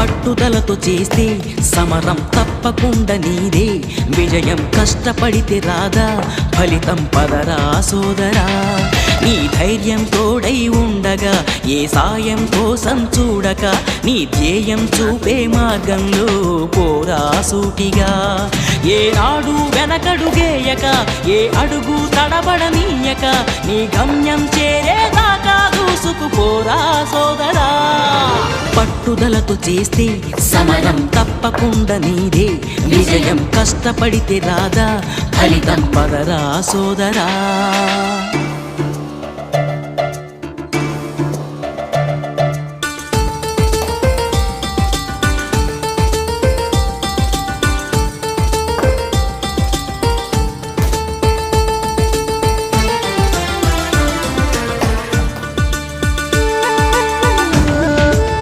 పట్టుదలతో చేస్తే సమరం తప్పకుండా నీదే, విజయం కష్టపడితే రాదా ఫలితం పదరా సోదరా. నీ ధైర్యం తోడై ఉండగా ఏ సాయం కోసం చూడక, నీ ధ్యేయం చూపే మార్గంలో పోరా సూటిగా. ఏనాడు వెనకడుగేయక ఏ అడుగు తడబడనీయక, నీ గమ్యం చేరేదాకా దూసుకుపోరా సోదరా. పట్టుదలతో చేస్తే సమరం తప్పకుండా నీదే, విజయం కష్టపడితే రాదా ఫలితం పదరా సోదరా.